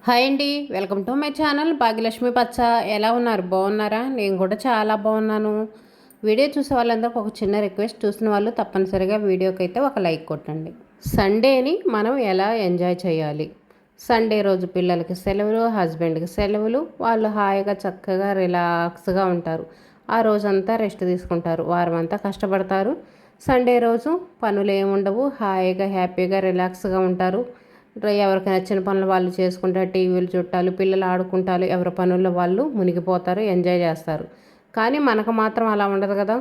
Hi అండి, welcome to my channel Bhagyalakshmi పచ్చ. ఎలా ఉన్నారు? బాగున్నారా? నేను కూడా చాలా బాగున్నాను. వీడియో చూసే వాళ్ళందరికీ ఒక చిన్న రిక్వెస్ట్, చూసిన వాళ్ళు తప్పనిసరిగా వీడియోకి అయితే ఒక లైక్ కొట్టండి. సండేని మనం ఎలా ఎంజాయ్ చేయాలి? సండే రోజు పిల్లలకి సెలవులు, హస్బెండ్కి సెలవులు, వాళ్ళు హాయిగా చక్కగా రిలాక్స్గా ఉంటారు. ఆ రోజంతా రెస్ట్ తీసుకుంటారు, వారం అంతా కష్టపడతారు. సండే రోజు పనులు ఏముండవు, హాయిగా హ్యాపీగా రిలాక్స్గా ఉంటారు. ఎవరికి నచ్చిన పనులు వాళ్ళు చేసుకుంటారు, టీవీలు చుట్టాలు, పిల్లలు ఆడుకుంటారు, ఎవరి పనుల్లో వాళ్ళు మునిగిపోతారు, ఎంజాయ్ చేస్తారు. కానీ మనకు మాత్రం అలా ఉండదు కదా.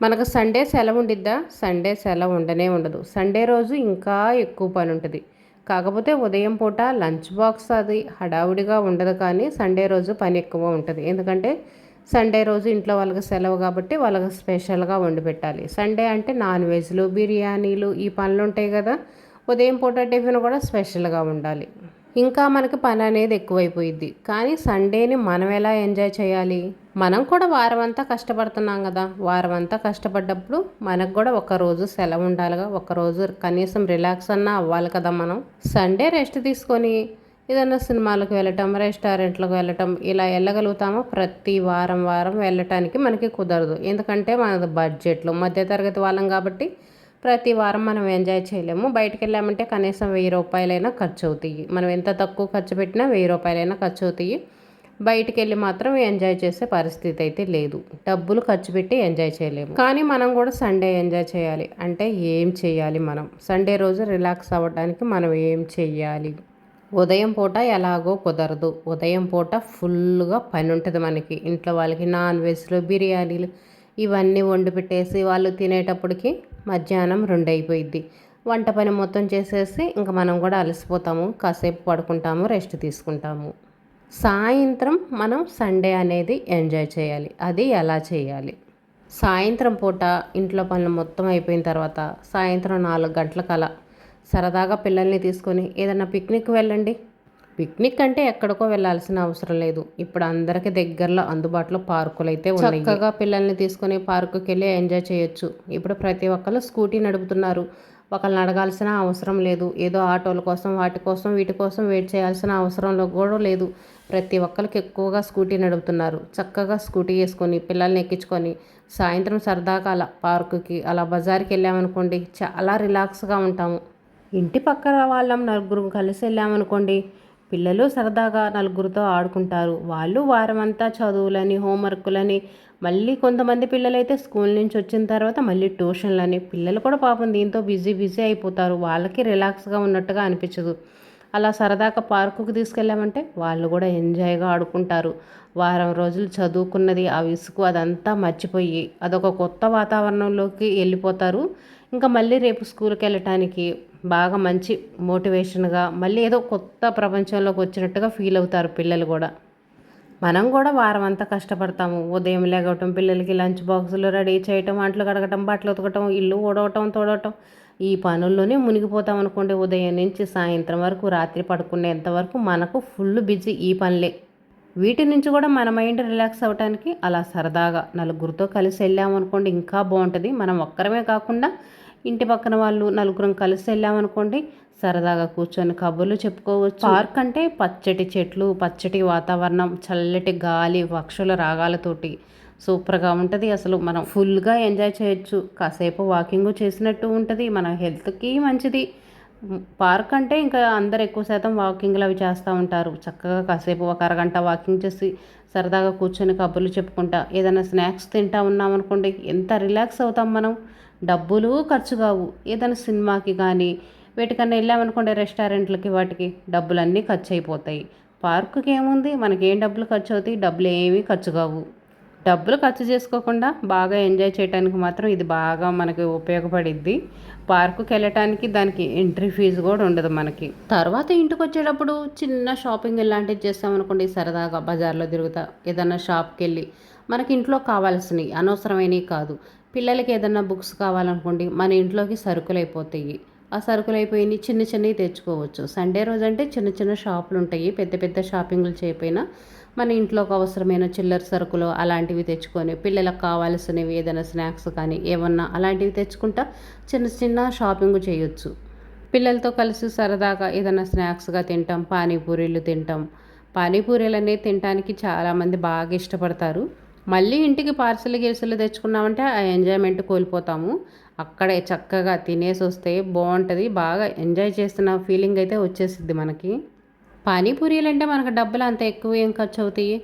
మనకు సండే సెలవు ఉండిద్దా? సండే సెలవు ఉండనే ఉండదు. సండే రోజు ఇంకా ఎక్కువ పని ఉంటుంది. కాకపోతే ఉదయం పూట లంచ్ బాక్స్ అది హడావుడిగా ఉండదు, కానీ సండే రోజు పని ఎక్కువ ఉంటుంది. ఎందుకంటే సండే రోజు ఇంట్లో వాళ్ళకి సెలవు కాబట్టి వాళ్ళకి స్పెషల్గా వండి పెట్టాలి. సండే అంటే నాన్ వెజ్లు, బిర్యానీలు, ఈ పనులు ఉంటాయి కదా. ఉదయం పూట టిఫిన్ కూడా స్పెషల్గా ఉండాలి. ఇంకా మనకి పని అనేది ఎక్కువైపోయిద్ది. కానీ సండేని మనం ఎలా ఎంజాయ్ చేయాలి? మనం కూడా వారం అంతా కష్టపడుతున్నాం కదా. వారం అంతా కష్టపడ్డప్పుడు మనకు కూడా ఒకరోజు సెలవు ఉండాలిగా. ఒకరోజు కనీసం రిలాక్స్ అన్నా అవ్వాలి కదా. మనం సండే రెస్ట్ తీసుకొని ఏదైనా సినిమాలకు వెళ్ళటం, రెస్టారెంట్లకు వెళ్ళటం, ఇలా వెళ్ళగలుగుతామో? ప్రతి వారం వారం వెళ్ళటానికి మనకి కుదరదు. ఎందుకంటే మన బడ్జెట్లు మధ్యతరగతి వాళ్ళం కాబట్టి ప్రతి వారం మనం ఎంజాయ్ చేయలేము. బయటకు వెళ్ళామంటే కనీసం 1000 రూపాయలైనా ఖర్చు అవుతాయి. మనం ఎంత తక్కువ ఖర్చు పెట్టినా 1000 రూపాయలైనా ఖర్చు అవుతాయి. బయటికి వెళ్ళి మాత్రం ఎంజాయ్ చేసే పరిస్థితి అయితే లేదు. డబ్బులు ఖర్చు పెట్టి ఎంజాయ్ చేయలేము. కానీ మనం కూడా సండే ఎంజాయ్ చేయాలి. అంటే ఏం చేయాలి? మనం సండే రోజు రిలాక్స్ అవ్వడానికి మనం ఏం చెయ్యాలి? ఉదయం పూట ఎలాగో కుదరదు. ఉదయం పూట ఫుల్గా పని ఉంటుంది మనకి. ఇంట్లో వాళ్ళకి నాన్ వెజ్లు, బిర్యానీలు ఇవన్నీ వండి పెట్టేసి వాళ్ళు తినేటప్పటికి మధ్యాహ్నం 2 అయిపోయిద్ది. వంట పని మొత్తం చేసేసి ఇంకా మనం కూడా అలసిపోతాము. కాసేపు పడుకుంటాము, రెస్ట్ తీసుకుంటాము. సాయంత్రం మనం సండే అనేది ఎంజాయ్ చేయాలి. అది ఎలా చేయాలి? సాయంత్రం పూట ఇంట్లో పనులు మొత్తం అయిపోయిన తర్వాత సాయంత్రం 4 గంటలకలా సరదాగా పిల్లల్ని తీసుకొని ఏదైనా పిక్నిక్ వెళ్ళండి. పిక్నిక్ అంటే ఎక్కడికో వెళ్ళాల్సిన అవసరం లేదు. ఇప్పుడు అందరికీ దగ్గరలో అందుబాటులో పార్కులు అయితే ఉన్నాయి. చక్కగా పిల్లల్ని తీసుకొని పార్కుకి వెళ్ళి ఎంజాయ్ చేయొచ్చు. ఇప్పుడు ప్రతి ఒక్కరు స్కూటీ నడుపుతున్నారు. ఒకళ్ళని అడగాల్సిన అవసరం లేదు. ఏదో ఆటోల కోసం వాటి కోసం వీటి కోసం వెయిట్ చేయాల్సిన అవసరం కూడా లేదు. ప్రతి ఒక్కరికి ఎక్కువగా స్కూటీ నడుపుతున్నారు. చక్కగా స్కూటీ వేసుకొని పిల్లల్ని ఎక్కించుకొని సాయంత్రం సరదాగా అలా పార్కుకి అలా బజార్కి వెళ్ళామనుకోండి, చాలా రిలాక్స్గా ఉంటాము. ఇంటి పక్కన వాళ్ళం నలుగురు కలిసి వెళ్ళామనుకోండి, పిల్లలు సరదాగా నలుగురితో ఆడుకుంటారు. వాళ్ళు వారమంతా చదువులని, హోంవర్కులని, మళ్ళీ కొంతమంది పిల్లలైతే స్కూల్ నుంచి వచ్చిన తర్వాత మళ్ళీ ట్యూషన్లని, పిల్లలు కూడా పాపం దీంతో బిజీ బిజీ అయిపోతారు. వాళ్ళకి రిలాక్స్గా ఉన్నట్టుగా అనిపించదు. అలా సరదాగా పార్కుకి తీసుకెళ్ళామంటే వాళ్ళు కూడా ఎంజాయ్గా ఆడుకుంటారు. వారం రోజులు చదువుకున్నది ఆ విసుగు అదంతా మర్చిపోయి అదొక కొత్త వాతావరణంలోకి వెళ్ళిపోతారు. ఇంకా మళ్ళీ రేపు స్కూల్కి వెళ్ళటానికి బాగా మంచి మోటివేషన్గా మళ్ళీ ఏదో కొత్త ప్రపంచంలోకి వచ్చినట్టుగా ఫీల్ అవుతారు పిల్లలు కూడా. మనం కూడా వారం అంతా కష్టపడతాము. ఉదయం లేగవటం, పిల్లలకి లంచ్ బాక్సులు రెడీ చేయటం, అంట్లు కడగటం, బట్టలు ఉతకటం, ఇల్లు ఊడవటం, తోడవటం, ఈ పనుల్లోనే మునిగిపోతాం అనుకోండి. ఉదయం నుంచి సాయంత్రం వరకు, రాత్రి పడుకునేంత వరకు మనకు ఫుల్ బిజీ ఈ పనులే. వీటి నుంచి కూడా మన మైండ్ రిలాక్స్ అవ్వడానికి అలా సరదాగా నలుగురితో కలిసి వెళ్ళామనుకోండి ఇంకా బాగుంటుంది. మనం ఒక్కరమే కాకుండా ఇంటి పక్కన వాళ్ళు నలుగురం కలిసి వెళ్ళామనుకోండి, సరదాగా కూర్చొని కబుర్లు చెప్పుకోవచ్చు. పార్క్ అంటే పచ్చటి చెట్లు, పచ్చటి వాతావరణం, చల్లటి గాలి, పక్షుల రాగాలతోటి సూపర్గా ఉంటుంది. అసలు మనం ఫుల్గా ఎంజాయ్ చేయొచ్చు. కాసేపు వాకింగ్ చేసినట్టు ఉంటుంది, మన హెల్త్కి మంచిది. పార్క్ అంటే ఇంకా అందరు ఎక్కువ శాతం వాకింగ్లు అవి చేస్తూ ఉంటారు. చక్కగా కాసేపు ఒక అరగంట వాకింగ్ చేసి సరదాగా కూర్చొని కబుర్లు చెప్పుకుంటా ఏదైనా స్నాక్స్ తింటా ఉన్నామనుకోండి, ఎంత రిలాక్స్ అవుతాం మనం. డబ్బులు ఖర్చు కావు. ఏదైనా సినిమాకి కానీ వీటికన్నా వెళ్ళామనుకోండి, రెస్టారెంట్లకి వాటికి డబ్బులన్నీ ఖర్చు అయిపోతాయి. పార్కుకి ఏముంది, మనకేం డబ్బులు ఖర్చు అవుతాయి? డబ్బులు ఏమీ ఖర్చు కావు. డబ్బులు ఖర్చు చేసుకోకుండా బాగా ఎంజాయ్ చేయడానికి మాత్రం ఇది బాగా మనకి ఉపయోగపడిద్ది. పార్కుకి వెళ్ళటానికి దానికి ఎంట్రీ ఫీజు కూడా ఉండదు మనకి. తర్వాత ఇంటికి వచ్చేటప్పుడు చిన్న షాపింగ్ ఇలాంటివి చేస్తామనుకోండి, సరదాగా బజార్లో తిరుగుతా ఏదైనా షాప్కి వెళ్ళి మనకి ఇంట్లో కావాల్సినవి, అనవసరమైనవి కాదు, పిల్లలకి ఏదైనా బుక్స్ కావాలనుకోండి, మన ఇంట్లోకి సరుకులు అయిపోతాయి. ఆ సరుకులు అయిపోయి చిన్న చిన్నవి తెచ్చుకోవచ్చు. సండే రోజు అంటే చిన్న చిన్న షాపులు ఉంటాయి. పెద్ద పెద్ద షాపింగ్లు చేయకపోయినా మన ఇంట్లోకి అవసరమైన చిల్లర సరుకులు అలాంటివి తెచ్చుకొని పిల్లలకు కావాల్సినవి ఏదైనా స్నాక్స్ కానీ ఏమన్నా అలాంటివి తెచ్చుకుంటా చిన్న చిన్న షాపింగ్ చేయొచ్చు. పిల్లలతో కలిసి సరదాగా ఏదైనా స్నాక్స్గా తింటాం, పానీపూరీలు తింటాం. పానీపూరీలు అనేది తినడానికి చాలామంది బాగా ఇష్టపడతారు. మళ్ళీ ఇంటికి పార్సల్ గీర్సలు తెచ్చుకున్నామంటే ఆ ఎంజాయ్మెంట్ కోల్పోతాము. అక్కడే చక్కగా తినేసి వస్తే బాగుంటుంది. బాగా ఎంజాయ్ చేస్తున్న ఫీలింగ్ అయితే వచ్చేసిద్ది మనకి. పానీపూరీలు అంటే మనకు డబ్బులు అంత ఎక్కువ ఏం ఖర్చు అవుతాయి.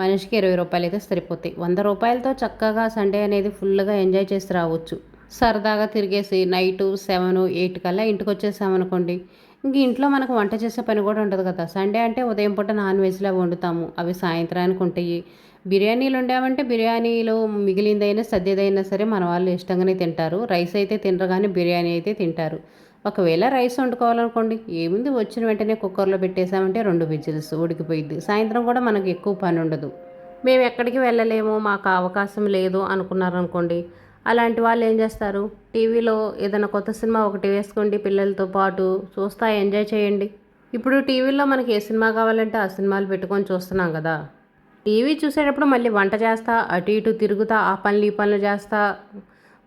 మనిషికి 20 రూపాయలు అయితే సరిపోతాయి. 100 రూపాయలతో చక్కగా సండే అనేది ఫుల్గా ఎంజాయ్ చేసి రావచ్చు. సరదాగా తిరిగేసి నైటు 7, 8 కల్లా ఇంటికి వచ్చేసామనుకోండి, ఇంక ఇంట్లో మనకు వంట చేసే పని కూడా ఉండదు కదా. సండే అంటే ఉదయం పూట నాన్ వెజ్లో వండుతాము, అవి సాయంత్రానికి ఉంటాయి. బిర్యానీలు వండామంటే బిర్యానీలో మిగిలిందైనా సద్యదైనా సరే మన వాళ్ళు ఇష్టంగానే తింటారు. రైస్ అయితే తినరు కానీ బిర్యానీ అయితే తింటారు. ఒకవేళ రైస్ వండుకోవాలనుకోండి, ఏముంది వచ్చిన వెంటనే కుక్కర్లో పెట్టేసామంటే 2 విజిల్స్ ఉడికిపోయిద్ది. సాయంత్రం కూడా మనకు ఎక్కువ పని ఉండదు. మేము ఎక్కడికి వెళ్ళలేము, మాకు అవకాశం లేదు అనుకున్నారనుకోండి, అలాంటి వాళ్ళు ఏం చేస్తారు, టీవీలో ఏదైనా కొత్త సినిమా ఒకటి వేసుకోండి, పిల్లలతో పాటు చూస్తా ఎంజాయ్ చేయండి. ఇప్పుడు టీవీలో మనకి ఏ సినిమా కావాలంటే ఆ సినిమాలు పెట్టుకొని చూస్తున్నాం కదా. టీవీ చూసేటప్పుడు మళ్ళీ వంట చేస్తా, అటు ఇటు తిరుగుతా, ఆ పనులు ఈ పనులు చేస్తా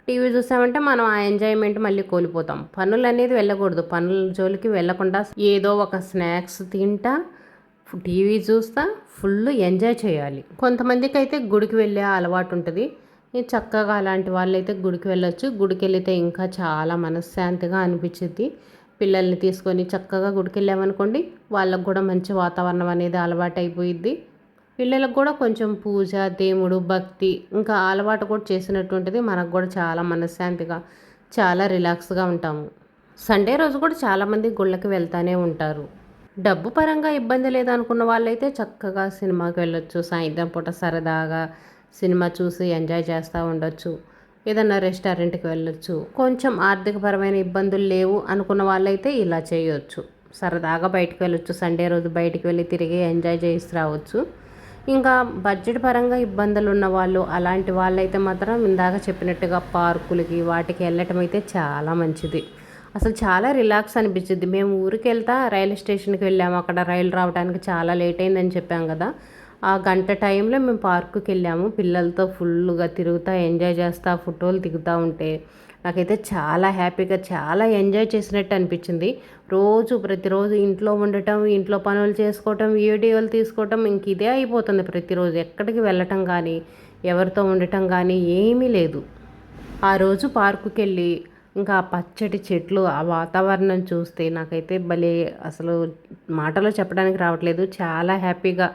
టీవీ చూసామంటే మనం ఆ ఎంజాయ్మెంట్ మళ్ళీ కోల్పోతాం. పనులు అనేది వెళ్ళకూడదు. పనుల జోలికి వెళ్ళకుండా ఏదో ఒక స్నాక్స్ తింటా టీవీ చూస్తా ఫుల్ ఎంజాయ్ చేయాలి. కొంతమందికి అయితే గుడికి వెళ్ళే అలవాటు ఉంటుంది. చక్కగా అలాంటి వాళ్ళైతే గుడికి వెళ్ళొచ్చు. గుడికి వెళితే ఇంకా చాలా మనశ్శాంతిగా అనిపించింది. పిల్లల్ని తీసుకొని చక్కగా గుడికి వెళ్ళామనుకోండి, వాళ్ళకు కూడా మంచి వాతావరణం అనేది అలవాటు అయిపోయిద్ది. పిల్లలకు కూడా కొంచెం పూజ, దేవుడు, భక్తి ఇంకా అలవాటు కూడా చేసినట్టు ఉంటుంది. మనకు కూడా చాలా మనశ్శాంతిగా చాలా రిలాక్స్గా ఉంటాము. సండే రోజు కూడా చాలామంది గుళ్ళకి వెళ్తూనే ఉంటారు. డబ్బు పరంగా ఇబ్బంది లేదనుకున్న వాళ్ళైతే చక్కగా సినిమాకి వెళ్ళొచ్చు. సాయంత్రం పూట సరదాగా సినిమా చూసి ఎంజాయ్ చేస్తూ ఉండొచ్చు. ఏదన్నా రెస్టారెంట్కి వెళ్ళొచ్చు. కొంచెం ఆర్థికపరమైన ఇబ్బందులు లేవు అనుకున్న వాళ్ళైతే ఇలా చేయొచ్చు. సరదాగా బయటకు వెళ్ళొచ్చు. సండే రోజు బయటికి వెళ్ళి తిరిగి ఎంజాయ్ చేసి రావచ్చు. ఇంకా బడ్జెట్ పరంగా ఇబ్బందులు ఉన్న వాళ్ళు అలాంటి వాళ్ళైతే మాత్రం ఇందాక చెప్పినట్టుగా పార్కులకి వాటికి వెళ్ళటం అయితే చాలా మంచిది. అసలు చాలా రిలాక్స్ అనిపించింది. మేము ఊరికి వెళ్తా రైల్వే స్టేషన్కి వెళ్ళాము. అక్కడ రైలు రావడానికి చాలా లేట్ అయిందని చెప్పాం కదా. ఆ గంట టైంలో మేము పార్కుకి వెళ్ళాము. పిల్లలతో ఫుల్గా తిరుగుతూ ఎంజాయ్ చేస్తూ ఫోటోలు దిగుతూ ఉంటే నాకైతే చాలా హ్యాపీగా చాలా ఎంజాయ్ చేసినట్టు అనిపించింది. ప్రతిరోజు ఇంట్లో ఉండటం, ఇంట్లో పనులు చేసుకోవటం, వీడియోలు తీసుకోవటం ఇంక ఇదే అయిపోతుంది ప్రతిరోజు. ఎక్కడికి వెళ్ళటం కానీ ఎవరితో ఉండటం కానీ ఏమీ లేదు. ఆ రోజు పార్కుకి వెళ్ళి ఇంకా ఆ పచ్చటి చెట్లు, ఆ వాతావరణం చూస్తే నాకైతే భలే అసలు మాటలో చెప్పడానికి రావట్లేదు. చాలా హ్యాపీగా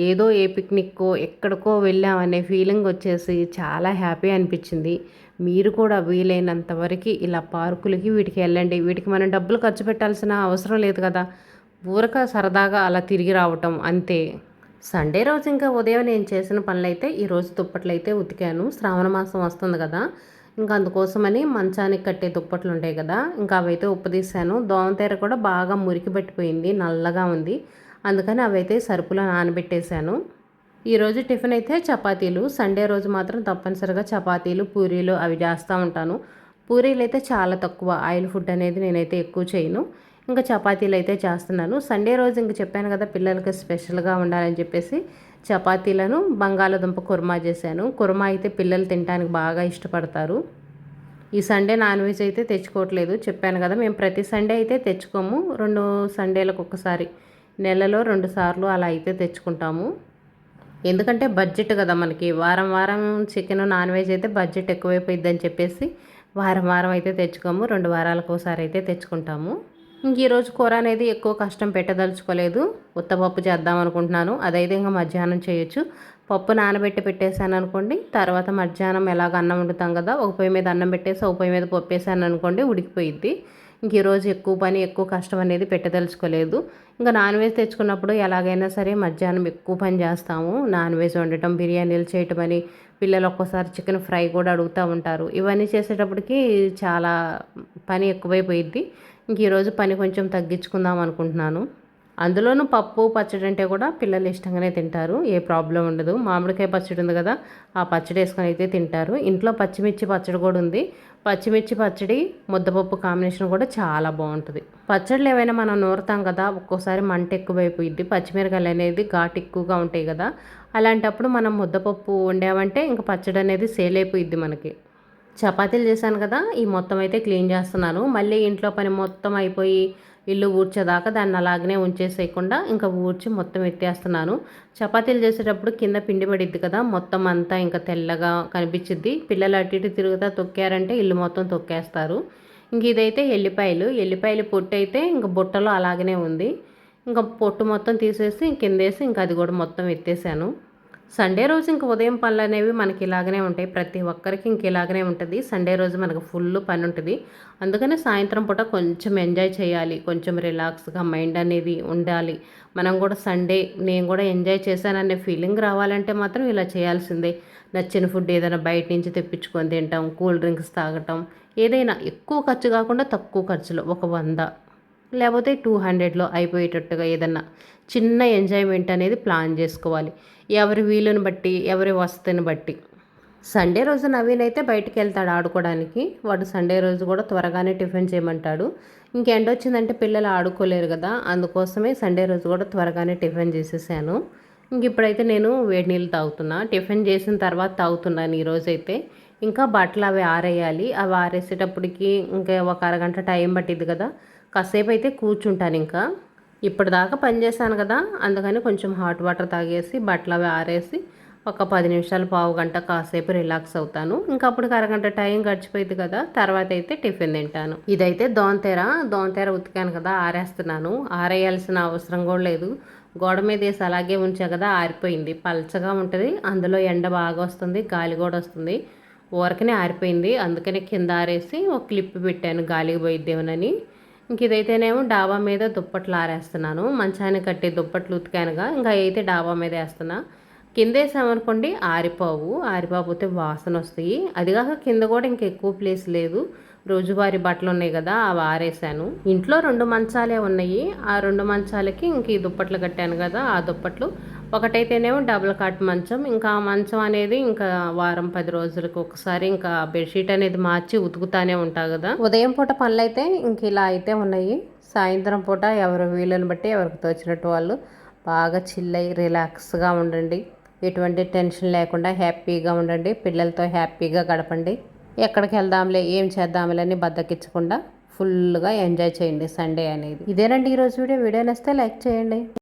ఏదో ఏ పిక్నిక్కో ఎక్కడికో వెళ్ళామనే ఫీలింగ్ వచ్చేసి చాలా హ్యాపీ అనిపించింది. మీరు కూడా వీలైనంత వరకు ఇలా పార్కులకి వీటికి వెళ్ళండి. వీటికి మనం డబ్బులు ఖర్చు పెట్టాల్సిన అవసరం లేదు కదా. ఊరక సరదాగా అలా తిరిగి రావటం అంతే. సండే రోజు ఇంకా ఉదయం నేను చేసిన పనులైతే ఈరోజు దుప్పట్లు అయితే ఉతికాను. శ్రావణ మాసం వస్తుంది కదా, ఇంకా అందుకోసమని మంచానికి కట్టే దుప్పట్లు ఉంటాయి కదా, ఇంకా అవైతే ఉప్పదీశాను. దోమతెర కూడా బాగా మురికి పట్టిపోయింది, నల్లగా ఉంది. అందుకని అవైతే సరుపులో నానబెట్టేశాను. ఈరోజు టిఫిన్ అయితే చపాతీలు. సండే రోజు మాత్రం తప్పనిసరిగా చపాతీలు, పూరీలు అవి చేస్తూ ఉంటాను. పూరీలు అయితే చాలా తక్కువ, ఆయిల్ ఫుడ్ అనేది నేనైతే ఎక్కువ చేయను. ఇంకా చపాతీలు అయితే చేస్తున్నాను. సండే రోజు ఇంక చెప్పాను కదా పిల్లలకి స్పెషల్గా ఉండాలని చెప్పేసి చపాతీలను బంగాళదుంప కుర్మా చేశాను. కుర్మా అయితే పిల్లలు తినడానికి బాగా ఇష్టపడతారు. ఈ సండే నాన్ వెజ్ అయితే తెచ్చుకోవట్లేదు. చెప్పాను కదా మేము ప్రతి సండే అయితే తెచ్చుకోము. 2 సండేలకు ఒకసారి, నెలలో 2 సార్లు అలా అయితే తెచ్చుకుంటాము. ఎందుకంటే బడ్జెట్ కదా మనకి. వారం వారం చికెన్, నాన్ వెజ్ అయితే బడ్జెట్ ఎక్కువైపోయిద్దని చెప్పేసి వారం వారం అయితే తెచ్చుకోము. 2 వారాలకు ఒకసారి అయితే తెచ్చుకుంటాము. ఇంక ఈరోజు కూర అనేది ఎక్కువ కష్టం పెట్టదలుచుకోలేదు. ఉత్తపప్పు చేద్దాం అనుకుంటున్నాను. అదైతే ఇంకా మధ్యాహ్నం చేయొచ్చు. పప్పు నానబెట్టి పెట్టేశాను అనుకోండి, తర్వాత మధ్యాహ్నం ఎలాగ అన్నం వండుతాం కదా, ఒక పొయ్యి మీద అన్నం పెట్టేసి ఒక పొయ్యి మీద పప్పు వేసాను అనుకోండి, ఉడికిపోయిద్ది. ఇంక ఈరోజు ఎక్కువ పని ఎక్కువ కష్టం అనేది పెట్టదలుచుకోలేదు. ఇంకా నాన్ వెజ్ తెచ్చుకున్నప్పుడు ఎలాగైనా సరే మధ్యాహ్నం ఎక్కువ పని చేస్తాము. నాన్ వెజ్ వండటం, బిర్యానీలు చేయటం అని, పిల్లలు ఒక్కోసారి చికెన్ ఫ్రై కూడా అడుగుతూ ఉంటారు. ఇవన్నీ చేసేటప్పటికి చాలా పని ఎక్కువైపోయిద్ది. ఇంక ఈరోజు పని కొంచెం తగ్గించుకుందాం అనుకుంటున్నాను. అందులోనూ పప్పు, పచ్చడి అంటే కూడా పిల్లలు ఇష్టంగానే తింటారు. ఏ ప్రాబ్లం ఉండదు. మామిడికాయ పచ్చడి ఉంది కదా, ఆ పచ్చడి వేసుకొని అయితే తింటారు. ఇంట్లో పచ్చిమిర్చి పచ్చడి కూడా ఉంది. పచ్చిమిర్చి పచ్చడి, ముద్దపప్పు కాంబినేషన్ కూడా చాలా బాగుంటుంది. పచ్చళ్ళు ఏవైనా మనం నూరుతాం కదా, ఒక్కోసారి మంట ఎక్కువైపోయిద్ది. పచ్చిమిరకాయలు అనేది ఘాటు ఎక్కువగా ఉంటాయి కదా, అలాంటప్పుడు మనం ముద్దపప్పు వండామంటే ఇంకా పచ్చడి అనేది సేల్ అయిపోయిద్ది మనకి. చపాతీలు చేశాను కదా, ఈ మొత్తం అయితే క్లీన్ చేస్తున్నాను. మళ్ళీ ఇంట్లో పని మొత్తం అయిపోయి ఇల్లు ఊడ్చేదాకా దాన్ని అలాగనే ఉంచేసేయకుండా ఇంకా ఊడ్చి మొత్తం ఎత్తేస్తున్నాను. చపాతీలు చేసేటప్పుడు కింద పిండి పడిద్ది కదా, మొత్తం అంతా ఇంకా తెల్లగా కనిపించిద్ది. పిల్లలు అటు ఇటు తిరుగుతా తొక్కారంటే ఇల్లు మొత్తం తొక్కేస్తారు. ఇంక ఇదైతే ఎల్లిపాయలు పొట్టు అయితే ఇంక బుట్టలో అలాగనే ఉంది. ఇంకా పొట్టు మొత్తం తీసేసి కిందేసి ఇంకా అది కూడా మొత్తం ఎత్తేసాను. సండే రోజు ఇంక ఉదయం పనులు అనేవి మనకి ఇలాగనే ఉంటాయి. ప్రతి ఒక్కరికి ఇంక ఇలాగనే ఉంటుంది. సండే రోజు మనకు ఫుల్ పని ఉంటుంది. అందుకని సాయంత్రం పూట కొంచెం ఎంజాయ్ చేయాలి, కొంచెం రిలాక్స్గా మైండ్ అనేది ఉండాలి. మనం కూడా సండే నేను కూడా ఎంజాయ్ చేశాననే ఫీలింగ్ రావాలంటే మాత్రం ఇలా చేయాల్సిందే. నచ్చిన ఫుడ్ ఏదైనా బయట నుంచి తెప్పించుకొని తింటాం, కూల్ డ్రింక్స్ తాగటం, ఏదైనా ఎక్కువ ఖర్చు కాకుండా తక్కువ ఖర్చులో ఒక 100 లేకపోతే 200లో అయిపోయేటట్టుగా ఏదన్నా చిన్న ఎంజాయ్మెంట్ అనేది ప్లాన్ చేసుకోవాలి. ఎవరి వీలుని బట్టి, ఎవరి వసతిని బట్టి. సండే రోజు నవీన్ అయితే బయటికి వెళ్తాడు ఆడుకోవడానికి. వాడు సండే రోజు కూడా త్వరగానే టిఫిన్ చేయమంటాడు. ఇంకెండొచ్చిందంటే పిల్లలు ఆడుకోలేరు కదా, అందుకోసమే సండే రోజు కూడా త్వరగానే టిఫిన్ చేసేసాను. ఇంక ఇప్పుడైతే నేను వేడి నీళ్ళు తాగుతున్నా. టిఫిన్ చేసిన తర్వాత తాగుతున్నాను ఈరోజైతే. ఇంకా బట్టలు అవి ఆరేయాలి. అవి ఆరేసేటప్పటికి ఇంకా ఒక అరగంట టైం పట్టిద్ది కదా, కాసేపు అయితే కూర్చుంటాను ఇంకా. ఇప్పటిదాకా పని చేశాను కదా, అందుకని కొంచెం హాట్ వాటర్ తాగేసి బట్టలు అవి ఆరేసి ఒక 10 నిమిషాలు పావు గంట కాసేపు రిలాక్స్ అవుతాను. ఇంకా అప్పుడు అరగంట టైం గడిచిపోయింది కదా, తర్వాత అయితే టిఫిన్ తింటాను. ఇదైతే దోంతెర ఉతికాను కదా, ఆరేస్తున్నాను. ఆరేయాల్సిన అవసరం కూడా లేదు. గోడ మీద వేసి అలాగే ఉంచా కదా, ఆరిపోయింది. పల్చగా ఉంటుంది, అందులో ఎండ బాగా వస్తుంది, గాలి కూడా వస్తుంది. ఊరకనే ఆరిపోయింది. అందుకని కింద ఆరేసి ఒక క్లిప్ పెట్టాను గాలికి పోయిద్దేమోనని. ఇంక ఇదైతేనేమో డాబా మీద దుప్పట్లు ఆరేస్తున్నాను. మంచానికి కట్టే దుప్పట్లు ఉతికానుగా, ఇంకా అయితే డాబా మీద వేస్తున్నా. కింద వేసామనుకోండి ఆరిపోతే వాసన వస్తాయి. అదిగాక కింద కూడా ఇంక ఎక్కువ ప్లేస్ లేదు. రోజువారీ బట్టలు ఉన్నాయి కదా, అవి ఆరేసాను. ఇంట్లో 2 మంచాలే ఉన్నాయి. ఆ 2 మంచాలకి ఇంక ఈ దుప్పట్లు కట్టాను కదా, ఆ దుప్పట్లు. ఒకటైతేనేమో డబుల్ కాట్ మంచం. ఇంకా ఆ మంచం అనేది ఇంకా వారం 10 రోజులకు ఒకసారి ఇంకా బెడ్షీట్ అనేది మార్చి ఉతుకుతానే ఉంటా కదా. ఉదయం పూట పనులు అయితే ఇంక ఇలా అయితే ఉన్నాయి. సాయంత్రం పూట ఎవరి వీలుని బట్టి ఎవరికి తోచినట్టు వాళ్ళు బాగా చిల్ అయ్యి రిలాక్స్గా ఉండండి. ఎటువంటి టెన్షన్ లేకుండా హ్యాపీగా ఉండండి. పిల్లలతో హ్యాపీగా గడపండి. ఎక్కడికి వెళ్దాంలే, ఏం చేద్దాంలే అని బద్దకిచ్చకుండా ఫుల్గా ఎంజాయ్ చేయండి సండే అనేది. ఇదేనండి ఈరోజు వీడియో నచ్చితే లైక్ చేయండి.